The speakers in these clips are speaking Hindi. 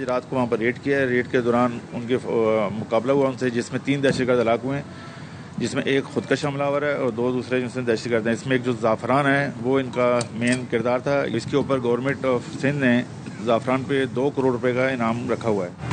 रात को वहाँ पर रेड किया है। रेड के दौरान उनके मुकाबला हुआ उनसे, जिसमें 3 दहशतगर्द हलाक हुए हैं, जिसमें एक खुदकश हमलावर है और 2 दूसरे जिनसे दहशतगर्द हैं। इसमें एक जो ज़ाफ़रान है वो इनका मेन किरदार था। इसके ऊपर गवर्नमेंट ऑफ सिंध ने ज़ाफ़रान पे 2 करोड़ रुपए का इनाम रखा हुआ है।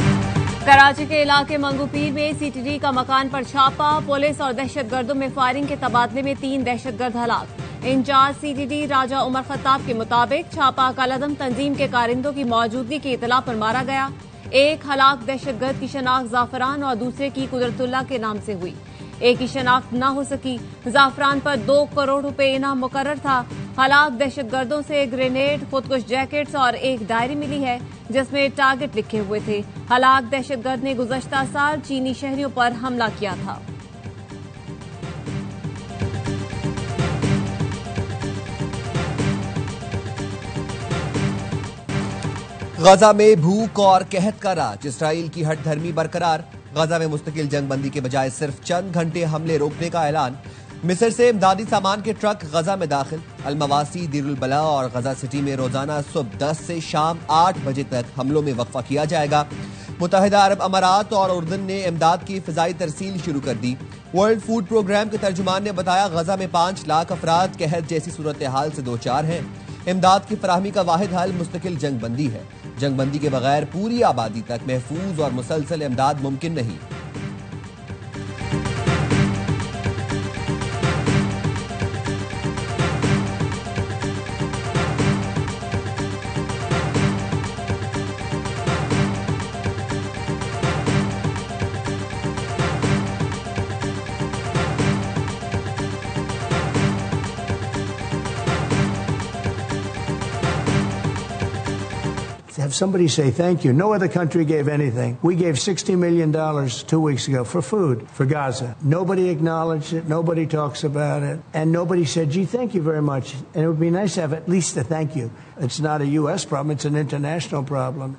कराची के इलाके मंगूपीर में सीटीडी का मकान पर छापा, पुलिस और दहशतगर्दों में फायरिंग के तबादले में 3 दहशतगर्द हलाक। इंचार्ज सीटीडी राजा उमर खत्ताब के मुताबिक छापा कलअदम तंजीम के कारिंदों की मौजूदगी की इतला पर मारा गया। एक हलाक दहशतगर्द की शनाख्त ज़ाफ़रान और दूसरे की कुदरतुल्लाह के नाम से हुई। एक की शनाख्त न हो सकी। ज़ाफ़रान पर 2 करोड़ रुपए इनाम मुकर्रर था। हलाक दहशतगर्दों से ग्रेनेड, खुदकुश जैकेट्स और एक डायरी मिली है जिसमें टारगेट लिखे हुए थे। हलाक दहशतगर्द ने गुज़श्ता साल चीनी शहरियों पर हमला किया था। गजा में भूख और कहत का राज, इसराइल की हठधर्मी बरकरार। गजा में मुस्तकिल जंगबंदी के बजाय सिर्फ चंद घंटे हमले रोकने का ऐलान। मिस्र से इमदादी सामान के ट्रक गजा में दाखिल। अलमवासी, दीरुल बला और गजा सिटी में रोजाना सुबह 10 से शाम 8 बजे तक हमलों में वक्फा किया जाएगा। मुत्तहिदा अरब अमारात और उर्दन ने इमदाद की फिजाई तरसील शुरू कर दी। वर्ल्ड फूड प्रोग्राम के तर्जुमान ने बताया गजा में 5 लाख अफराद कहत जैसी सूरत हाल से 2-4 हैं। इमदाद की फराहमी का वाहिद हल मुस्तकिल जंगबंदी है। जंगबंदी के बगैर पूरी आबादी तक महफूज और मुसलसल इमदाद मुमकिन नहीं। Have somebody say thank you. No other country gave anything. We gave $60 million 2 weeks ago for food for Gaza. Nobody acknowledged it. Nobody talks about it. And nobody said, gee, thank you very much. And it would be nice to have at least a thank you. It's not a U.S. problem. It's an international problem.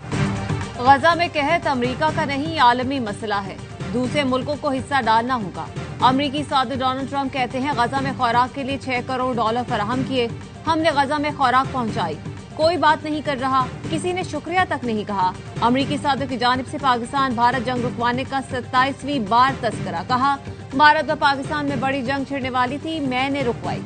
गजा में कहत अमरीका का नहीं, आलमी मसला है। दूसरे मुल्कों को हिस्सा डालना होगा। अमरीकी सदर डोनाल्ड ट्रंप कहते हैं गजा में खुराक के लिए $6 करोड़ फराहम किए। हमने गजा में खुराक पहुंचाई। कोई बात नहीं कर रहा, किसी ने शुक्रिया तक नहीं कहा। अमरीकी सदर की जानिब से पाकिस्तान भारत जंग रुकवाने का 27वीं बार तस्करा। कहा, भारत व पाकिस्तान में बड़ी जंग छिड़ने वाली थी, मैंने रुकवाई।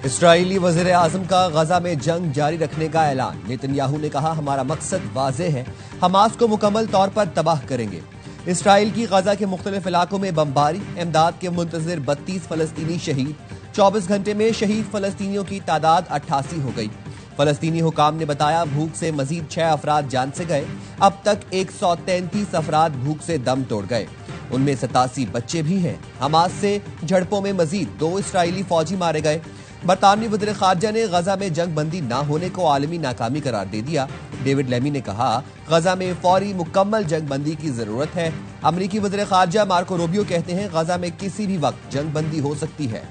इस्राईली वज़ीर आज़म का गजा में जंग जारी रखने का ऐलान। नेतन्याहू ने कहा, हमारा मकसद वाज़ेह है, हमास को मुकम्मल तौर पर तबाह करेंगे। इसराइल की गजा के मुख्तलिफ इलाकों में बमबारी, इमदाद के मुंतज़िर 32 फलस्तीनी शहीद। 24 घंटे में शहीद फलस्तीनियों की तादाद 88 हो गई। फलस्तीनी हुकाम ने बताया, भूख से मजीद 6 अफराद जान से गए। अब तक 133 अफराद भूख से दम तोड़ गए, उनमें 87 बच्चे भी हैं। हमास से झड़पों में मजीद 2 इसराइली फौजी मारे गए। बरतानवी वज़ीर ख़ारजा ने गजा में जंग बंदी न होने को आलमी नाकामी करार दे दिया। डेविड लेमी ने कहा, गजा में फौरी मुकम्मल जंग बंदी की जरूरत है। अमरीकी वज़ीर ख़ारजा मार्को रूबियो कहते हैं, गजा में किसी भी वक्त जंग बंदी हो सकती है।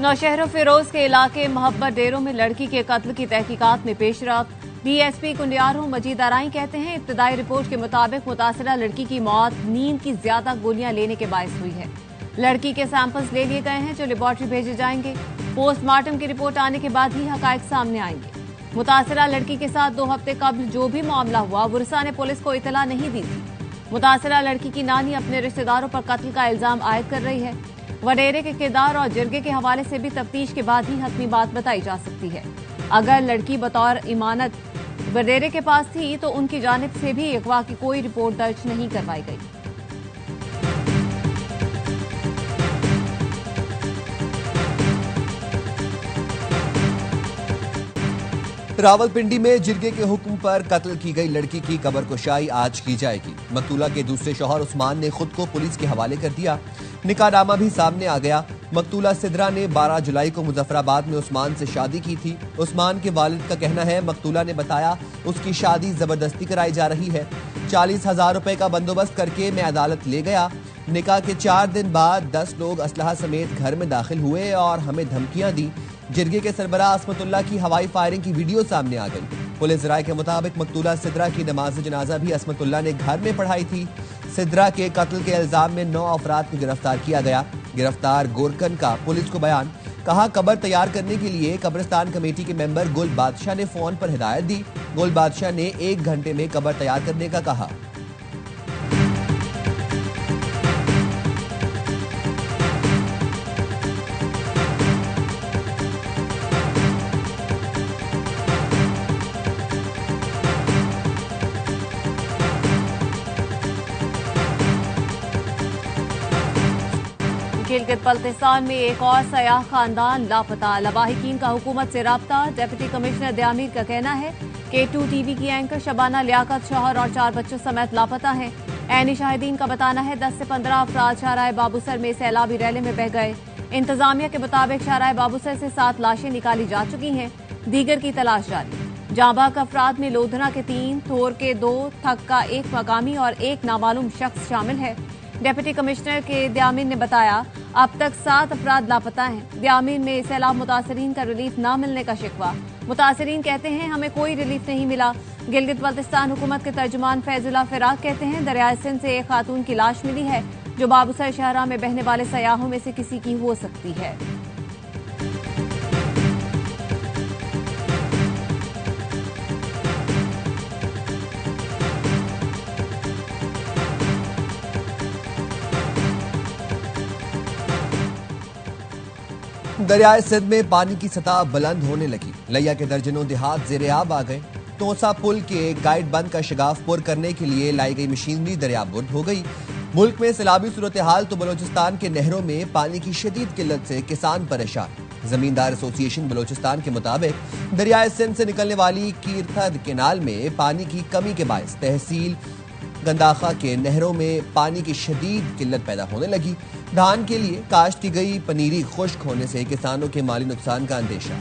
नौशहर फिरोज के इलाके मोहब्बत डेरों में लड़की के कत्ल की तहकीकात में पेशरफ। डीएसपी कुंडियारों मजीद आराई कहते हैं, इब्तदाई रिपोर्ट के मुताबिक मुतासिरा लड़की की मौत नींद की ज्यादा गोलियां लेने के बायस हुई है। लड़की के सैंपल्स ले लिए गए हैं जो लेबॉर्ट्री भेजे जाएंगे। पोस्टमार्टम की रिपोर्ट आने के बाद ही हकायक सामने आएंगे। मुतासिरा लड़की के साथ 2 हफ्ते कबल जो भी मामला हुआ, बुरसा ने पुलिस को इतला नहीं दी थी। मुतासिरा लड़की की नानी अपने रिश्तेदारों पर कत्ल का इल्जाम आयद कर रही है। वडेरे के किरदार और जिरगे के हवाले से भी तफ्तीश के बाद ही हतमी बात बताई जा सकती है। अगर लड़की बतौर इमानत वडेरे के पास थी तो उनकी जानिब से भी अगवा की कोई रिपोर्ट दर्ज नहीं करवाई गई। रावलपिंडी में जिरगे के हुक्म पर कत्ल की गई लड़की की कब्रकुशाई आज की जाएगी। मकतूला के दूसरे शौहर उस्मान ने खुद को पुलिस के हवाले कर दिया। निकाहनामा भी सामने आ गया। मकतूला सिद्रा ने 12 जुलाई को मुजफ्फराबाद में उस्मान से शादी की थी। उस्मान के वालिद का कहना है, मकतूला ने बताया उसकी शादी जबरदस्ती कराई जा रही है। 40,000 रुपए का बंदोबस्त करके मैं अदालत ले गया। निकाह के 4 दिन बाद 10 लोग असलहा समेत घर में दाखिल हुए और हमें धमकियां दी। जिरगे के सरबराह असमतुल्लाह की हवाई फायरिंग की वीडियो सामने आ गई। पुलिस राय के मुताबिक मकतूला सिद्रा की नमाज जनाजा भी असमतुल्ला ने घर में पढ़ाई थी। सिद्रा के कत्ल के इल्जाम में 9 अफराद को गिरफ्तार किया गया। गिरफ्तार गोरकन का पुलिस को बयान, कहा कब्र तैयार करने के लिए कब्रिस्तान कमेटी के मेंबर गुल बादशाह ने फोन पर हिदायत दी। गुल बादशाह ने 1 घंटे में कब्र तैयार करने का कहा। गिलगित बल्तिस्तान में एक और सयाह खानदान लापता। लवाहिकीन का हुकूमत से राब्ता। डिप्टी कमिश्नर दयामीर का कहना है कि 2 टीवी की एंकर शबाना लियाकत शौहर और 4 बच्चों समेत लापता हैं। ऐनी शाहिदीन का बताना है 10 से 15 अफराद शाहराह बाबूसर में सैलाबी रैले में बह गए। इंतजामिया के मुताबिक शाहराह बाबूसर से 7 लाशें निकाली जा चुकी हैं, दीगर की तलाश जारी। जांबाग अफराद में लोधना के 3, थोर के 2, थक का 1 मकामी और 1 नामालूम शख्स शामिल है। डिप्टी कमिश्नर के दयामीर ने बताया अब तक 7 अफराद लापता हैं। दयामीर में सैलाब मुतासरीन का रिलीफ न मिलने का शिकवा। मुतासरीन कहते हैं हमें कोई रिलीफ नहीं मिला। गिलगित बल्तिस्तान हुकूमत के तर्जुमान फैजुल्लाह फिराक कहते हैं दरियाए सिंध से एक खातून की लाश मिली है जो बाबूसर शाहराह में बहने वाले सयाहों में से किसी की हो सकती है। दरियाए सिंध में पानी की सतह बुलंद होने लगी। लिया के दर्जनों देहात ज़ेरे-आब आ गए। तोसा पुल के गाइड बंद का शगाफ पुर करने के लिए लाई गई मशीनरी दरियाबुर्द हो गई। मुल्क में सैलाबी सूरत हाल तो बलोचिस्तान के नहरों में पानी की शदीद किल्लत से किसान परेशान। जमींदार एसोसिएशन बलोचिस्तान के मुताबिक दरियाए सिंध से निकलने वाली कीरथद केनाल में पानी की कमी के बायस तहसील गंदाखा के नहरों में पानी की शदीद किल्लत पैदा होने लगी। धान के लिए काश्त की गई पनीरी खुश्क होने से किसानों के माली नुकसान का अंदेशा।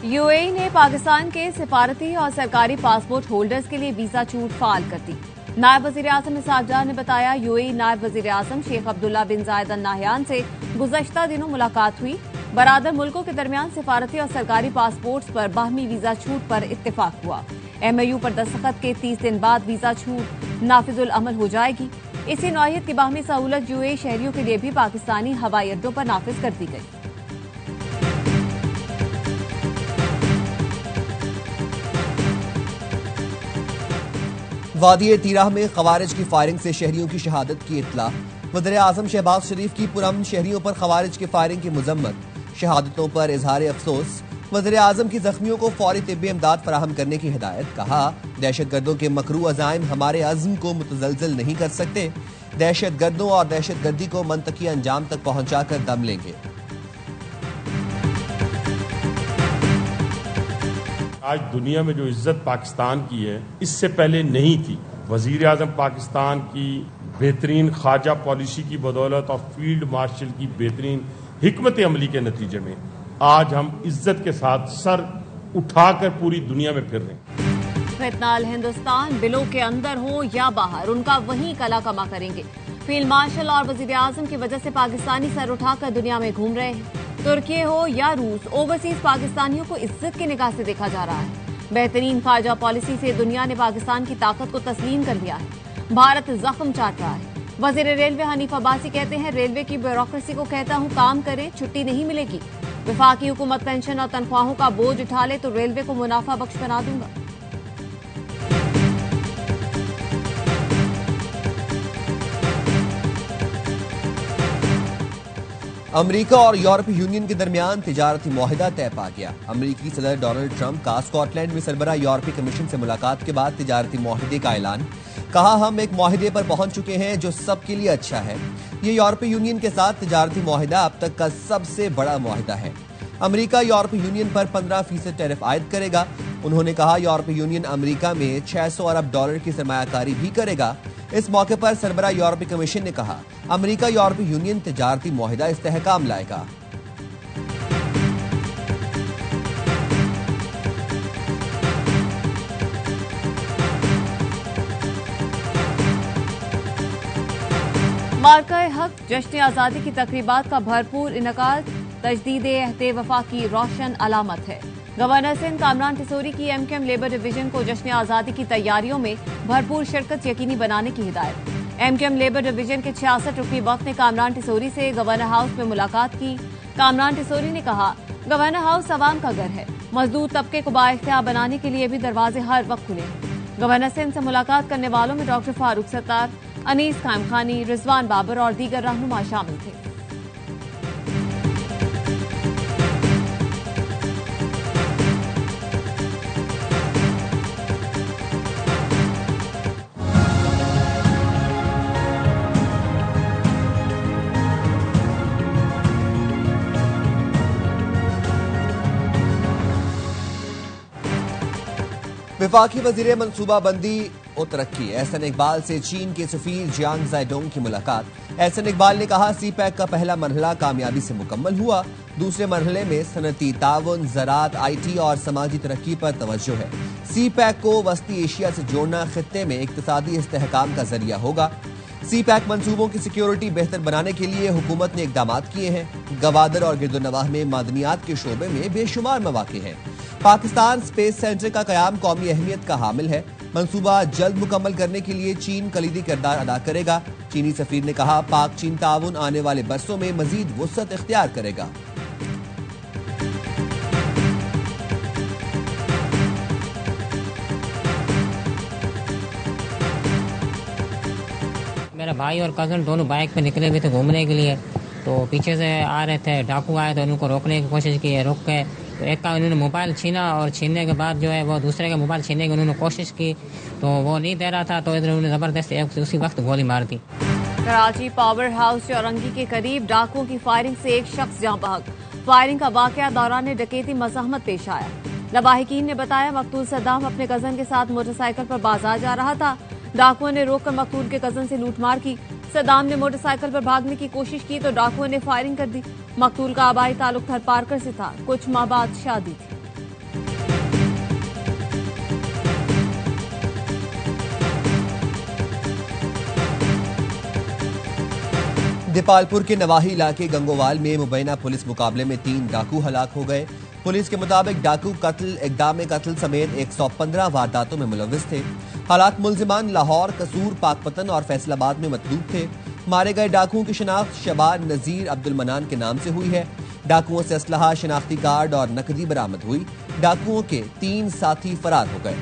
यूएई ने पाकिस्तान के सिफारती और सरकारी पासपोर्ट होल्डर्स के लिए वीजा छूट फाल कर दी। नायब वजीर आजम इसहाक डार ने बताया यूएई नायब वजीर आजम शेख अब्दुल्ला बिन जायद अल नाहयान से गुज़श्ता दिनों मुलाकात हुई। बरादर मुल्कों के दरमियान सिफारती और सरकारी पासपोर्ट्स पर बाहमी वीजा छूट पर इत्तेफाक हुआ। MOU पर दस्तखत के 30 दिन बाद वीजा छूट नाफिजुल अमल हो जाएगी। इसी नौइयत की बाहमी सहूलत यूएई शहरियों के लिए भी पाकिस्तानी हवाई अड्डों पर नाफिज कर दी गई। वादी तीराह में खवारिज की फायरिंग से शहरियों की शहादत की इत्तला। वज़ीर आज़म शहबाज शरीफ की पुरअमन शहरियों पर खवारिज की फायरिंग की मजम्मत। शहादतों पर इजहार अफसोस। वज़ीर आज़म की जख्मियों को फौरी तिब्बी इमदाद फराहम करने की हिदायत। कहा दहशतगर्दों के मकरू अज़ाइम हमारे अज़्म को मुतज़लज़ल नहीं कर सकते। दहशतगर्दों और दहशतगर्दी को मंतकी अंजाम तक पहुंचाकर दम लेंगे। आज दुनिया में जो इज्जत पाकिस्तान की है इससे पहले नहीं थी। वजीर आजम पाकिस्तान की बेहतरीन खारजा पॉलिसी की बदौलत और फील्ड मार्शल की बेहतरीन हिकमत अमली के नतीजे में आज हम इज्जत के साथ सर उठाकर पूरी दुनिया में फिर रहे हैं। फितनाल हिंदुस्तान बिलों के अंदर हो या बाहर उनका वही कला कमा करेंगे। फील्ड मार्शल और वजीर आजम की वजह से पाकिस्तानी सर उठाकर दुनिया में घूम रहे हैं। तुर्की हो या रूस, ओवरसीज पाकिस्तानियों को इज्जत की निगाह से देखा जा रहा है। बेहतरीन खारजा पॉलिसी से दुनिया ने पाकिस्तान की ताकत को तस्लीम कर लिया है। भारत जख्म चाट रहा है। वजीर रेलवे हनीफ अब्बासी कहते हैं रेलवे की ब्यूरोक्रेसी को कहता हूं काम करें, छुट्टी नहीं मिलेगी। वफाकी हुकूमत पेंशन और तनख्वाहों का बोझ उठा ले तो रेलवे को मुनाफा बख्श बना दूंगा। अमेरिका और यूरोपीय यूनियन के दरमियान तिजारती मुआहिदा तय पा गया। अमेरिकी सदर डोनाल्ड ट्रंप का स्कॉटलैंड में सरबराह यूरोपीय कमीशन से मुलाकात के बाद तिजारती मुआहिदे का ऐलान। कहा हम एक मुआहिदे पर पहुंच चुके हैं जो सबके लिए अच्छा है। ये यूरोपीय यूनियन के साथ तिजारती मुआहिदा अब तक का सबसे बड़ा मुआहिदा है। अमेरिका यूरोपीय यूनियन पर 15% टैरिफ आयद करेगा। उन्होंने कहा यूरोपीय यूनियन अमेरिका में $600 अरब की सरमायाकारी भी करेगा। इस मौके पर सरबराह यूरोपीय कमीशन ने कहा अमेरिका यूरोपीय यूनियन तिजारती मुआहिदा इस्तेहकाम लाएगा। मार्का हक जश्न आज़ादी की तकरीबात का भरपूर इनकाद तजदीद अहद वफा की रोशन अलामत है। गवर्नर सिंध कामरान टिसोरी की एमकेएम लेबर डिवीजन को जश्न आज़ादी की तैयारियों में भरपूर शिरकत यकीनी बनाने की हिदायत। एमकेएम लेबर डिवीजन के 66 रुकनी वक्त ने कामरान टिसोरी से गवर्नर हाउस में मुलाकात की। कामरान टिसोरी ने कहा, गवर्नर हाउस अवाम का घर है, मजदूर तबके को बाइख्तियार बनाने के लिए भी दरवाजे हर वक्त खुले हैं। गवर्नर सिंध से मुलाकात करने वालों में डॉक्टर फारूक सत्तार, अनीस कायम खानी, रिजवान बाबर और दीगर रहनुमा शामिल थे। विफाकी वजीर मनसूबाबंदी और तरक्की एहसन इकबाल से चीन के सफीर जियांग जाइडोंग की मुलाकात। एहसन इकबाल ने कहा, सीपैक का पहला मरहला कामयाबी से मुकम्मल हुआ। दूसरे मरहले में सनती ताउन, ज़राअत, IT और समाजी तरक्की पर तवज्जो है। सीपैक को वस्ती एशिया से जोड़ना खित्ते में इक्तिसादी इस्तेहकाम का जरिया होगा। सीपैक मंसूबों की सिक्योरिटी बेहतर बनाने के लिए हुकूमत ने इकदाम किए हैं। गवादर और गिरदोनवाह में मादनियात के शोबे में बेशुमार मौके हैं। पाकिस्तान स्पेस सेंटर का कयाम कौमी अहमियत का हामिल है। मंसूबा जल्द मुकम्मल करने के लिए चीन कलीदी किरदार अदा करेगा। चीनी सफीर ने कहा, पाक चीन ताउन आने वाले बरसों में मजीद वुसअत इख्तियार करेगा। मेरा भाई और कज़न दोनों बाइक पे निकले हुए थे घूमने के लिए, तो पीछे से आ रहे थे, डाकू आए तो उनको रोकने की कोशिश की, रुक गए तो एक का उन्होंने मोबाइल छीना और छीनने के बाद जो है वो दूसरे का मोबाइल छीनने की उन्होंने कोशिश की तो वो नहीं दे रहा था, तो इधर उन्होंने ज़बरदस्त उसी वक्त गोली मार दी। कराची पावर हाउस चौरंगी के करीब डाकुओं की फायरिंग से एक शख्स जाँ बहक। फायरिंग का वाकया दौरान डकैती मज़ाहमत पेश आया। लवाहिकीन ने बताया, मकतूल सद्दाम अपने कजन के साथ मोटरसाइकिल पर बाजार जा रहा था। डाकुओं ने रोककर मकतूल के कजन से लूटमार की। सद्दाम ने मोटरसाइकिल पर भागने की कोशिश की तो डाकुओं ने फायरिंग कर दी। मकतूल का आबाई ताल्लुक थरपारकर से था, कुछ माह बाद शादी थी। दीपालपुर के नवाही इलाके गंगोवाल में मुबैना पुलिस मुकाबले में 3 डाकू हलाक हो गए। पुलिस के मुताबिक डाकू कत्ल, इक़दाम कत्ल समेत 115 वारदातों में मुलव्विस थे। हलाक मुल्जिमान लाहौर, कसूर, पाकपतन और फैसलाबाद में मतलूब थे। मारे गए डाकुओं की शिनाख्त शबान नजीर अब्दुल मनान के नाम से हुई है। डाकुओं से असलहा, शिनाख्ती कार्ड और नकदी बरामद हुई। डाकुओं के 3 साथी फरार हो गए।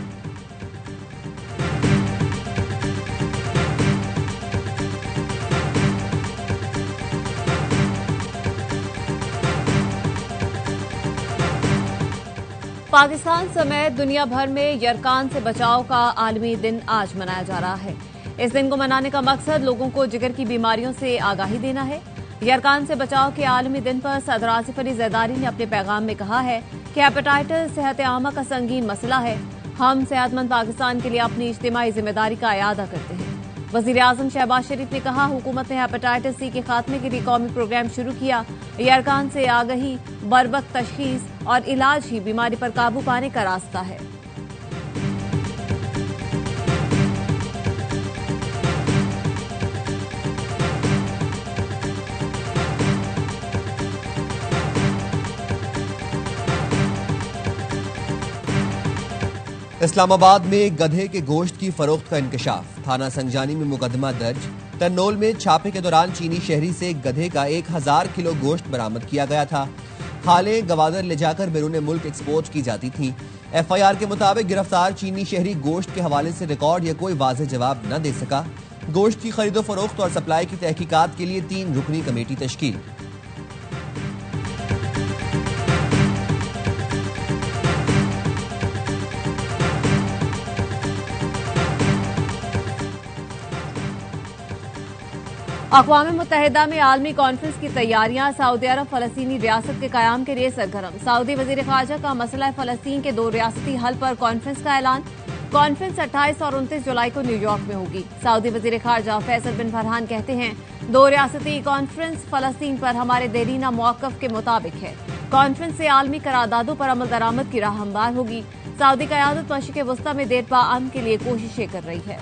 पाकिस्तान समेत दुनिया भर में यरकान से बचाव का आलमी दिन आज मनाया जा रहा है। इस दिन को मनाने का मकसद लोगों को जिगर की बीमारियों से आगाही देना है। यरकान से बचाव के आलमी दिन पर सदर आसिफ अली जरदारी ने अपने पैगाम में कहा है कि हेपेटाइटिस सेहत आमा का संगीन मसला है। हम सेहतमंद पाकिस्तान के लिए अपनी इज्तिमाई जिम्मेदारी का अयादा करते हैं। वजीर आजम शहबाज शरीफ ने कहा, हुकूमत ने हेपेटाइटिस C के खात्मे के लिए कौमी प्रोग्राम शुरू किया। यरकान से आगही, बरवक्त तशखीस और इलाज ही बीमारी पर काबू पाने का रास्ता है। इस्लामाबाद में गधे के गोश्त की फरोख्त का इंकशाफ। थाना संजानी में मुकदमा दर्ज। तन्नोल में छापे के दौरान चीनी शहरी से गधे का 1000 किलो गोश्त बरामद किया गया था। खालें गवादर ले जाकर बैरून मुल्क एक्सपोर्ट की जाती थी। FIR के मुताबिक गिरफ्तार चीनी शहरी गोश्त के हवाले से रिकॉर्ड या कोई वाज़ेह जवाब न दे सका। गोश्त की खरीदो फरोख्त और सप्लाई की तहकीकात के लिए 3 रुकनी कमेटी तश्कील। अक़वाम मुत्तहिदा में आलमी कॉन्फ्रेंस की तैयारियां। सऊदी अरब फलस्तीनी रियासत के क़याम के लिए सरगर्म। सऊदी वज़ीर ख़ारजा का मसला फ़लस्तीन के 2 रियासती हल पर कॉन्फ्रेंस का ऐलान। कॉन्फ्रेंस 28 और 29 जुलाई को न्यूयॉर्क में होगी। सऊदी वज़ीर ख़ारजा फैसल बिन फरहान कहते हैं, 2 रियासती कॉन्फ्रेंस फ़लस्तीन पर हमारे देरीना मौक़िफ़ के मुताबिक है। कॉन्फ्रेंस से आलमी करारदादों पर अमल दरामद की राह हमवार होगी। सऊदी क़यादत मशरिक़ वस्ता में देर पा अमन के लिए कोशिशें कर रही है।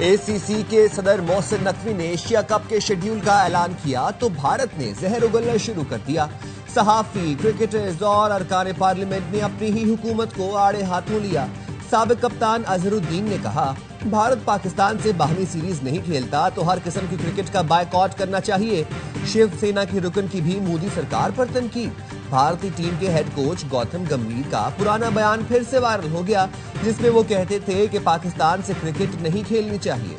ACC के सदर मोहसिन नकवी ने एशिया कप के शेड्यूल का ऐलान किया तो भारत ने जहर उगलना शुरू कर दिया। सहाफी, क्रिकेटर्स और अरकान पार्लियामेंट ने अपनी ही हुकूमत को आड़े हाथों लिया। साबिक कप्तान अजहरुद्दीन ने कहा, भारत पाकिस्तान से बाहमी सीरीज नहीं खेलता तो हर किस्म की क्रिकेट का बायकॉट करना चाहिए। शिवसेना के रुकन की भी मोदी सरकार पर तनकीद। भारतीय टीम के हेड कोच गौतम गंभीर का पुराना बयान फिर से वायरल हो गया, जिसमें वो कहते थे कि पाकिस्तान से क्रिकेट नहीं खेलनी चाहिए।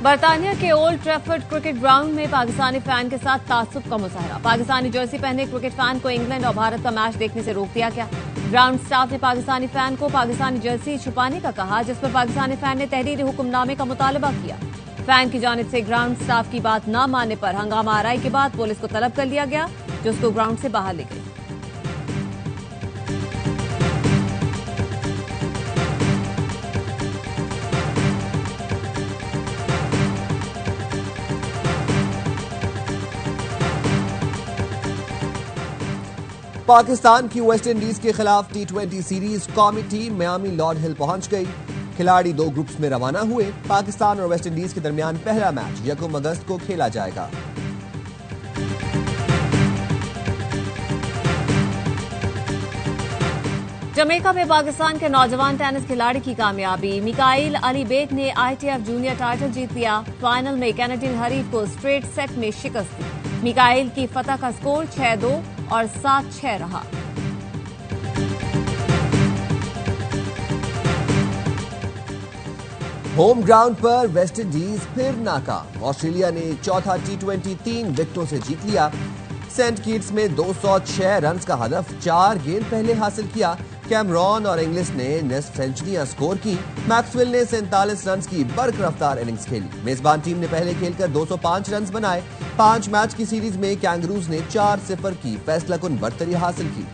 बरतानिया के ओल्ड ट्रैफर्ड क्रिकेट ग्राउंड में पाकिस्तानी फैन के साथ तासुब का मुजाहरा। पाकिस्तानी जर्सी पहने क्रिकेट फैन को इंग्लैंड और भारत का मैच देखने से रोक दिया गया। ग्राउंड स्टाफ ने पाकिस्तानी फैन को पाकिस्तानी जर्सी छुपाने का कहा, जिस पर पाकिस्तानी फैन ने तहरीरी हुक्मनामे का मुतालबा किया। फैन की जानिब से ग्राउंड स्टाफ की बात न मानने पर हंगामा आराई के बाद पुलिस को तलब कर लिया गया, जो उसको ग्राउंड से बाहर ले गई। पाकिस्तान की वेस्ट इंडीज के खिलाफ T20 सीरीज कौमी टीम मियामी लॉर्ड हिल पहुंच गई। खिलाड़ी 2 ग्रुप्स में रवाना हुए। पाकिस्तान और वेस्ट इंडीज के दरमियान पहला मैच 1 अगस्त को खेला जाएगा। जमैका में पाकिस्तान के नौजवान टेनिस खिलाड़ी की कामयाबी। मिकाइल अली बेग ने ITF जूनियर टाइटल जीत लिया। फाइनल में कैनेडियन हरीफ को स्ट्रेट सेट में शिकस्त दी। मिकाइल की फतह का स्कोर 6-2 और 7-6 रहा। होम ग्राउंड पर वेस्ट इंडीज फिर नाकाम। ऑस्ट्रेलिया ने चौथा T20 3 विकेटों से जीत लिया। सेंट किट्स में 206 रन का हदफ 4 गेंद पहले हासिल किया। कैमरॉन और इंग्लिश ने नेस्ट सेंचुरियां स्कोर की। मैक्सवेल ने 47 रन की बरकरार इनिंग्स खेली। मेजबान टीम ने पहले खेलकर 205 रन बनाए। 5 मैच की सीरीज में कैंगरूज ने 4-0 की फैसलाकुन बढ़तरी हासिल की।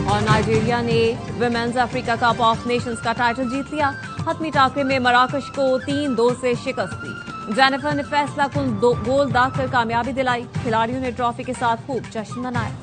और नाइजीरिया ने women's Africa cup of Nations का टाइटल जीत लिया। हतमी टाकरे में मराकश को 3-2 से शिकस्त दी। जेनिफर ने फैसलाकुन 2 गोल दागकर कामयाबी दिलाई। खिलाड़ियों ने ट्रॉफी के साथ खूब जश्न मनाया।